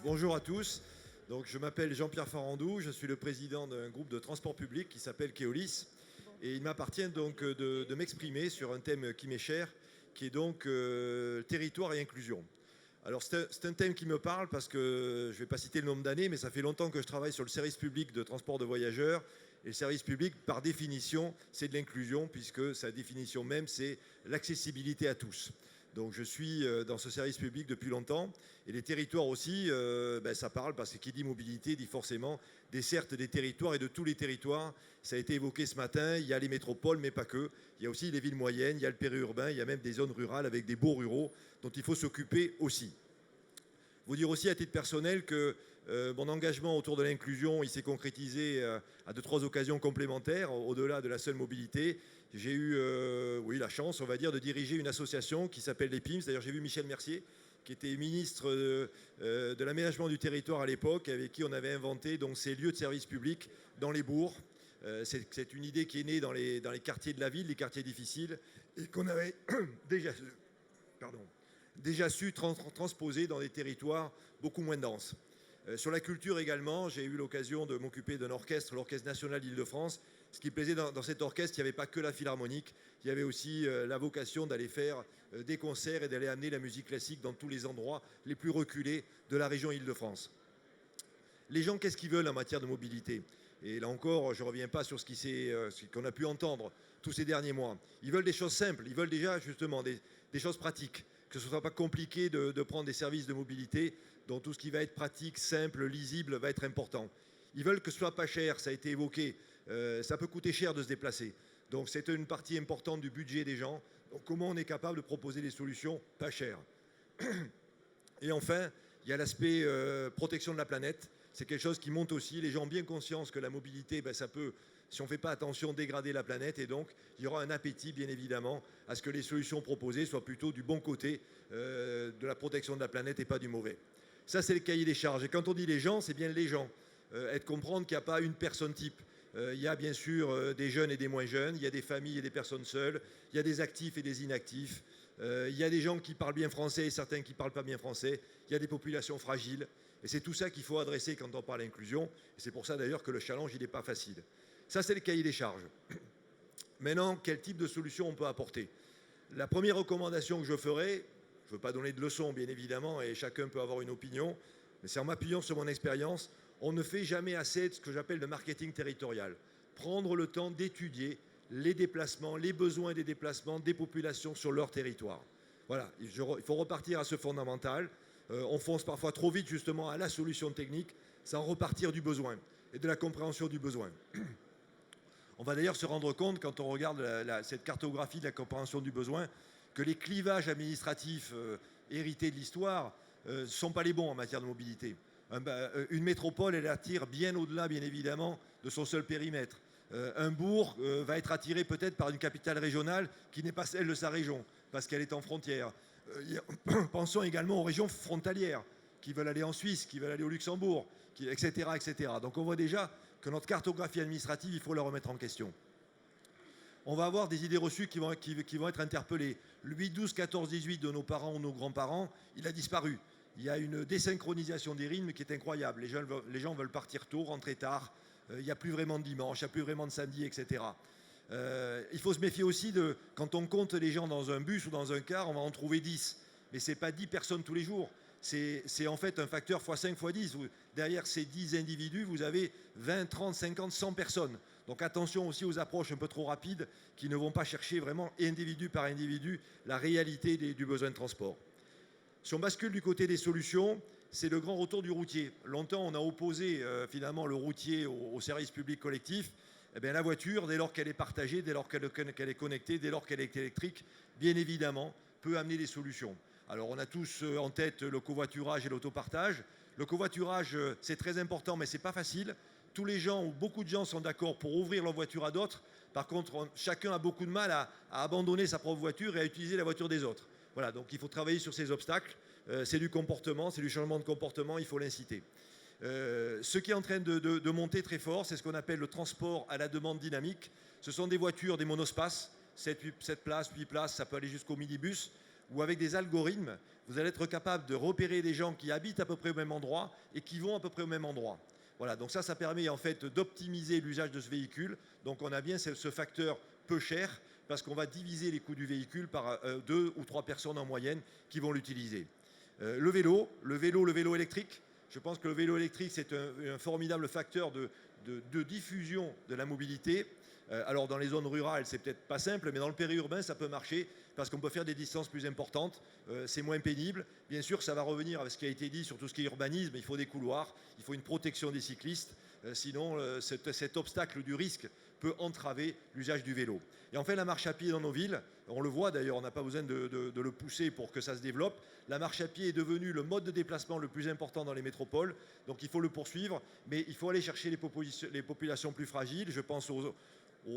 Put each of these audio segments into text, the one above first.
Bonjour à tous. Donc, je m'appelle Jean-Pierre Farandou, je suis le président d'un groupe de transport public qui s'appelle Keolis. Et il m'appartient donc de m'exprimer sur un thème qui m'est cher, qui est donc territoire et inclusion. Alors c'est un thème qui me parle parce que je ne vais pas citer le nombre d'années, mais ça fait longtemps que je travaille sur le service public de transport de voyageurs. Et le service public, par définition, c'est de l'inclusion, puisque sa définition même, c'est l'accessibilité à tous. Donc je suis dans ce service public depuis longtemps. Et les territoires aussi, ça parle parce que qui dit mobilité dit forcément desserte des territoires et de tous les territoires. Ça a été évoqué ce matin, il y a les métropoles, mais pas que. Il y a aussi les villes moyennes, il y a le périurbain, il y a même des zones rurales avec des beaux ruraux dont il faut s'occuper aussi. Vous dire aussi à titre personnel que mon engagement autour de l'inclusion, il s'est concrétisé à 2-3 occasions complémentaires, au-delà de la seule mobilité. J'ai eu la chance, on va dire, de diriger une association qui s'appelle les PIMS. D'ailleurs, j'ai vu Michel Mercier, qui était ministre de l'aménagement du territoire à l'époque, avec qui on avait inventé donc, ces lieux de service public dans les bourgs. C'est une idée qui est née dans les quartiers de la ville, les quartiers difficiles, et qu'on avait déjà su transposer dans des territoires beaucoup moins denses. Sur la culture également, j'ai eu l'occasion de m'occuper d'un orchestre, l'Orchestre national d'Île-de-France. Ce qui plaisait dans cet orchestre, il n'y avait pas que la philharmonique, il y avait aussi la vocation d'aller faire des concerts et d'aller amener la musique classique dans tous les endroits les plus reculés de la région Île-de-France. Les gens, qu'est-ce qu'ils veulent en matière de mobilité? Et là encore, je ne reviens pas sur ce qu'on a pu entendre tous ces derniers mois. Ils veulent des choses simples, ils veulent déjà justement des choses pratiques, que ce ne soit pas compliqué de prendre des services de mobilité, dont tout ce qui va être pratique, simple, lisible va être important. Ils veulent que ce soit pas cher, ça a été évoqué. Ça peut coûter cher de se déplacer. Donc c'est une partie importante du budget des gens. Donc comment on est capable de proposer des solutions pas chères? Et enfin, il y a l'aspect protection de la planète. C'est quelque chose qui monte aussi. Les gens ont bien conscience que la mobilité, ça peut, si on ne fait pas attention, dégrader la planète. Et donc, il y aura un appétit, bien évidemment, à ce que les solutions proposées soient plutôt du bon côté de la protection de la planète et pas du mauvais. Ça, c'est le cahier des charges. Et quand on dit les gens, c'est bien les gens. Et de comprendre qu'il n'y a pas une personne type. Il y a bien sûr des jeunes et des moins jeunes, il y a des familles et des personnes seules, il y a des actifs et des inactifs, il y a des gens qui parlent bien français et certains qui ne parlent pas bien français, il y a des populations fragiles. Et c'est tout ça qu'il faut adresser quand on parle d'inclusion. Et c'est pour ça d'ailleurs que le challenge, il n'est pas facile. Ça, c'est le cahier des charges. Maintenant, quel type de solution on peut apporter? La première recommandation que je ferai, je ne veux pas donner de leçons bien évidemment, et chacun peut avoir une opinion, mais c'est en m'appuyant sur mon expérience. On ne fait jamais assez de ce que j'appelle le marketing territorial. Prendre le temps d'étudier les déplacements, les besoins des déplacements des populations sur leur territoire. Voilà, il faut repartir à ce fondamental. On fonce parfois trop vite justement à la solution technique sans repartir du besoin et de la compréhension du besoin. On va d'ailleurs se rendre compte, quand on regarde cette cartographie de la compréhension du besoin, que les clivages administratifs hérités de l'histoire ne sont pas les bons en matière de mobilité. Une métropole, elle attire bien au-delà, bien évidemment, de son seul périmètre. Un bourg va être attiré peut-être par une capitale régionale qui n'est pas celle de sa région, parce qu'elle est en frontière. Pensons également aux régions frontalières, qui veulent aller en Suisse, qui veulent aller au Luxembourg, etc., etc. Donc on voit déjà que notre cartographie administrative, il faut la remettre en question. On va avoir des idées reçues qui vont être interpellées. Le 8, 12, 14, 18 de nos parents ou nos grands-parents, il a disparu. Il y a une désynchronisation des rythmes qui est incroyable. Les gens veulent partir tôt, rentrer tard. Il n'y a plus vraiment de dimanche, il n'y a plus vraiment de samedi, etc. Il faut se méfier aussi de quand on compte les gens dans un bus ou dans un car, on va en trouver 10. Mais ce n'est pas 10 personnes tous les jours. C'est en fait un facteur x5, x10. Derrière ces 10 individus, vous avez 20, 30, 50, 100 personnes. Donc attention aussi aux approches un peu trop rapides qui ne vont pas chercher vraiment individu par individu la réalité du besoin de transport. Si on bascule du côté des solutions, c'est le grand retour du routier. Longtemps, on a opposé finalement le routier au service public collectif. Eh bien, la voiture, dès lors qu'elle est partagée, dès lors qu'elle est connectée, dès lors qu'elle est électrique, bien évidemment, peut amener des solutions. Alors, on a tous en tête le covoiturage et l'autopartage. Le covoiturage, c'est très important, mais ce n'est pas facile. Tous les gens, ou beaucoup de gens sont d'accord pour ouvrir leur voiture à d'autres. Par contre, chacun a beaucoup de mal à abandonner sa propre voiture et à utiliser la voiture des autres. Voilà, donc il faut travailler sur ces obstacles. C'est du comportement, c'est du changement de comportement, il faut l'inciter. Ce qui est en train de monter très fort, c'est ce qu'on appelle le transport à la demande dynamique. Ce sont des voitures, des monospaces, 7 places, 8 places, ça peut aller jusqu'au minibus, où avec des algorithmes, vous allez être capable de repérer des gens qui habitent à peu près au même endroit et qui vont à peu près au même endroit. Voilà, donc ça permet en fait d'optimiser l'usage de ce véhicule. Donc on a bien ce facteur peu cher parce qu'on va diviser les coûts du véhicule par 2 ou 3 personnes en moyenne qui vont l'utiliser. Le vélo électrique. Je pense que le vélo électrique, c'est un formidable facteur de diffusion de la mobilité. Alors dans les zones rurales, c'est peut-être pas simple, mais dans le périurbain, ça peut marcher parce qu'on peut faire des distances plus importantes. C'est moins pénible. Bien sûr, ça va revenir avec ce qui a été dit sur tout ce qui est urbanisme. Il faut des couloirs, il faut une protection des cyclistes. Sinon, cet obstacle du risque peut entraver l'usage du vélo. Et enfin, la marche à pied dans nos villes, on le voit d'ailleurs, on n'a pas besoin de le pousser pour que ça se développe. La marche à pied est devenue le mode de déplacement le plus important dans les métropoles, donc il faut le poursuivre, mais il faut aller chercher les populations plus fragiles, je pense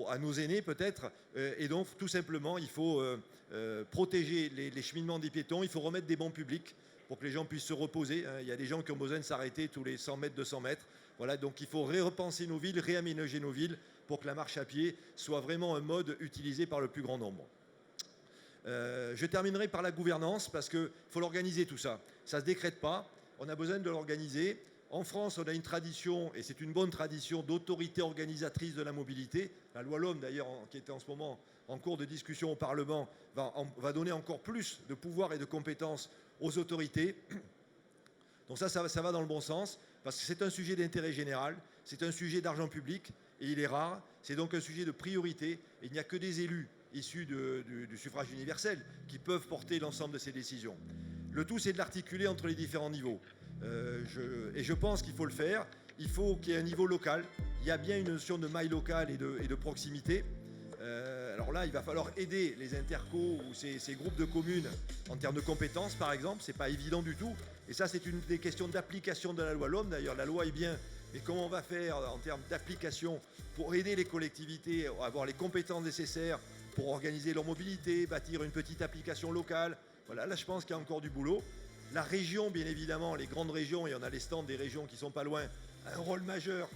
à nos aînés peut-être, et donc tout simplement il faut protéger les cheminements des piétons, il faut remettre des bancs publics pour que les gens puissent se reposer. Il y a des gens qui ont besoin de s'arrêter tous les 100 mètres, 200 mètres. Voilà, donc il faut repenser nos villes, réaménager nos villes pour que la marche à pied soit vraiment un mode utilisé par le plus grand nombre. Je terminerai par la gouvernance parce qu'il faut l'organiser tout ça. Ça ne se décrète pas, on a besoin de l'organiser. En France, on a une tradition, et c'est une bonne tradition, d'autorité organisatrice de la mobilité. La loi LOM, d'ailleurs, qui était en ce moment en cours de discussion au Parlement, va donner encore plus de pouvoir et de compétences aux autorités. Donc ça va dans le bon sens, parce que c'est un sujet d'intérêt général, c'est un sujet d'argent public, et il est rare. C'est donc un sujet de priorité, et il n'y a que des élus issus du suffrage universel qui peuvent porter l'ensemble de ces décisions. Le tout, c'est de l'articuler entre les différents niveaux. Et je pense qu'il faut le faire. Il faut qu'il y ait un niveau local. Il y a bien une notion de maille locale et de proximité. Alors là, il va falloir aider les intercos ou ces groupes de communes en termes de compétences, par exemple. Ce n'est pas évident du tout. Et ça, c'est une des questions d'application de la loi LOM. D'ailleurs, la loi est bien. Mais comment on va faire en termes d'application pour aider les collectivités à avoir les compétences nécessaires pour organiser leur mobilité, bâtir une petite application locale. Voilà, là, je pense qu'il y a encore du boulot. La région, bien évidemment, les grandes régions, et on a les stands des régions qui ne sont pas loin, a un rôle majeur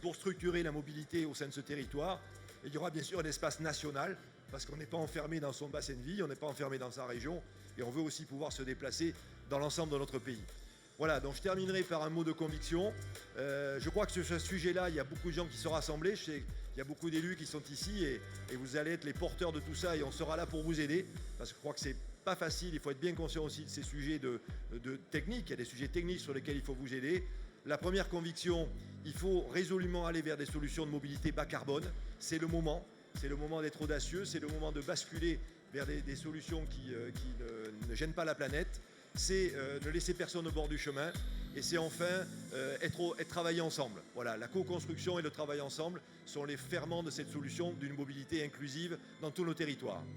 pour structurer la mobilité au sein de ce territoire. Et il y aura bien sûr un espace national, parce qu'on n'est pas enfermé dans son bassin de vie, on n'est pas enfermé dans sa région, et on veut aussi pouvoir se déplacer dans l'ensemble de notre pays. Voilà, donc je terminerai par un mot de conviction. Je crois que sur ce sujet-là, il y a beaucoup de gens qui sont rassemblés. Je sais qu'il y a beaucoup d'élus qui sont ici et vous allez être les porteurs de tout ça et on sera là pour vous aider, parce que je crois que c'est pas facile, il faut être bien conscient aussi de ces sujets de technique, il y a des sujets techniques sur lesquels il faut vous aider. La première conviction, il faut résolument aller vers des solutions de mobilité bas carbone, c'est le moment d'être audacieux, c'est le moment de basculer vers des solutions qui ne gênent pas la planète, c'est ne laisser personne au bord du chemin et c'est enfin être travailler ensemble. Voilà, la co-construction et le travail ensemble sont les ferments de cette solution d'une mobilité inclusive dans tous nos territoires.